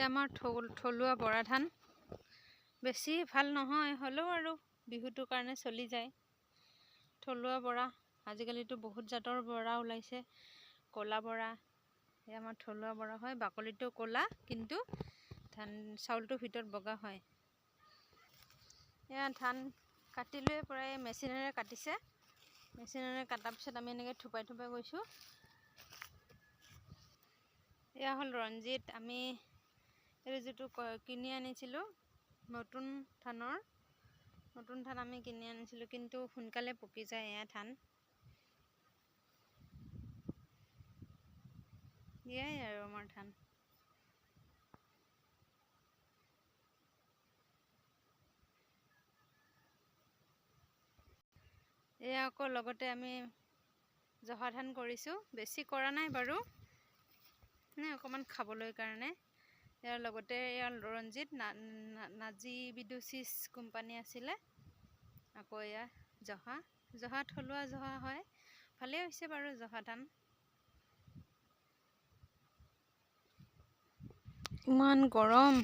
আমাৰ থলুৱা বৰা ধান বেছি ভাল নহয় হলেও আৰু বিহুটোৰ কাৰণে চলি যায়। থলুৱা বৰা আজিকালিতো বহুত জাতৰ বৰা ওলাইছে। ক'লা বৰা এই আমাৰ থলুৱা বৰা হয়, বাকলিটো ক'লা কিন্তু ধান চাউলটোৰ ভিতৰত বগা হয়। এয়া ধান কাটিলৈ প্ৰায় মেচিনেৰে কাটিছে। মেচিনেৰে কটাৰ পিছত আমি এনেকৈ থুপাই থুপাই গৈছোঁ। এয়া হ'ল ৰঞ্জিত। আমি এই যিটো কিনি আনিছিলোঁ নতুন ধান আমি কিনি আনিছিলোঁ, কিন্তু সোনকালে পকি যায় এয়া ধান। এয়াই আৰু আমাৰ ধান। এয়া আকৌ লগতে আমি জহা ধান কৰিছোঁ। বেছি কৰা নাই বাৰু, অকণমান খাবলৈ কাৰণে। ইয়াৰ লগতে ইয়াৰ ৰঞ্জিত নাজি বিদুচিছ কোম্পানী আছিলে। আকৌ এয়া জহা থলুৱা জহা হয়, ভালেই হৈছে বাৰু জহা ধান। ইমান গৰম।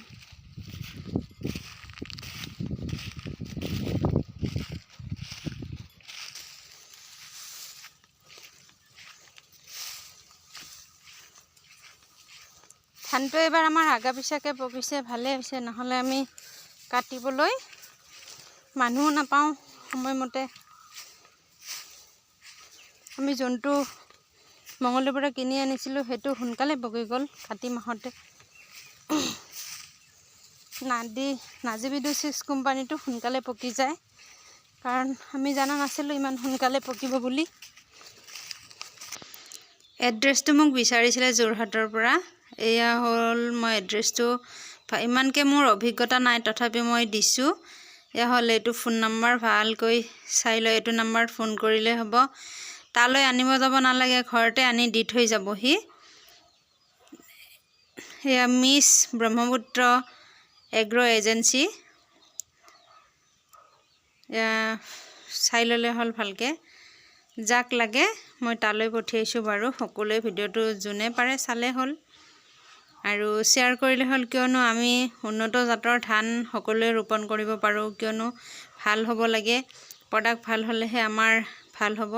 ধানটো এবাৰ আমাৰ আগা পিছাকৈ পকিছে, ভালেই হৈছে। নহ'লে আমি কাটিবলৈ মানুহ নাপাওঁ সময়মতে। আমি যোনটো মঙলদৈৰ পৰা কিনি আনিছিলোঁ সেইটো সোনকালে পকি গ'ল কাতি মাহতে। নাজি বিদুচিছ কোম্পানীটো সোনকালে পকি যায়, কাৰণ আমি জনা নাছিলোঁ ইমান সোনকালে পকিব বুলি। এড্ৰেছটো মোক বিচাৰিছিলে যোৰহাটৰ পৰা। এয়া হ'ল মই এড্ৰেছটো, ইমানকৈ মোৰ অভিজ্ঞতা নাই তথাপি মই দিছোঁ। এয়া হ'ল এইটো ফোন নম্বৰ, ভালকৈ চাই লৈ এইটো নম্বৰত ফোন কৰিলে হ'ব। তালৈ আনিব যাব নালাগে, ঘৰতে আনি দি থৈ যাবহি। এয়া মিছ ব্ৰহ্মপুত্ৰ এগ্ৰ এজেঞ্চি। এয়া চাই ল'লে হ'ল ভালকৈ। যাক লাগে মই তালৈ পঠিয়াইছোঁ বাৰু। সকলোৱে ভিডিঅ'টো যোনে পাৰে চালে হ'ল আৰু শ্বেয়াৰ কৰিলে হ'ল, কিয়নো আমি উন্নত জাতৰ ধান সকলোৱে ৰোপণ কৰিব পাৰোঁ। কিয়নো ভাল হ'ব লাগে, প্ৰডাক্ট ভাল হ'লেহে আমাৰ ভাল হ'ব।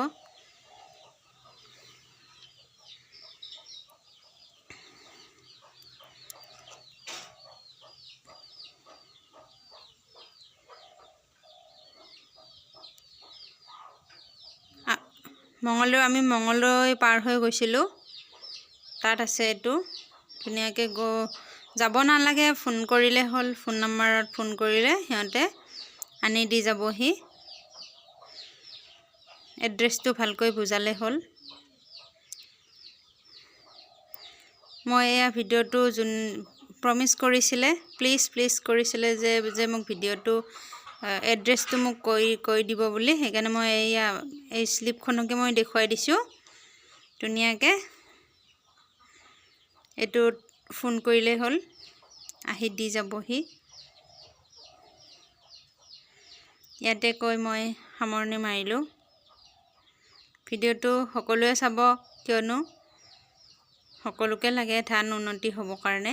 আমি মঙলদৈ পাৰ হৈ গৈছিলোঁ। তাত আছে এইটো, ধুনীয়াকৈ যাব নালাগে, ফোন কৰিলে হ'ল। ফোন নম্বৰত ফোন কৰিলে সিহঁতে আনি দি যাবহি। এড্ৰেছটো ভালকৈ বুজালে হ'ল। মই এয়া ভিডিঅ'টো প্ৰমিছ কৰিছিলে, প্লিজ কৰিছিলে যে মোক ভিডিঅ'টো এড্ৰেছটো মোক কৈ দিব বুলি। সেইকাৰণে মই এই শ্লিপখনকে মই দেখুৱাই দিছোঁ ধুনীয়াকৈ। এইটোত ফোন কৰিলেই হ'ল, আহি দি যাবহি। ইয়াতে কৈ মই সামৰণি মাৰিলোঁ। ভিডিঅ'টো সকলোৱে চাব, কিয়নো সকলোকে লাগে ধান উন্নতি হ'বৰ কাৰণে।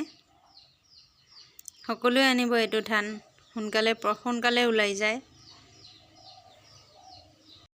সকলোৱে আনিব এইটো ধান, সোনকালে ওলাই যায়।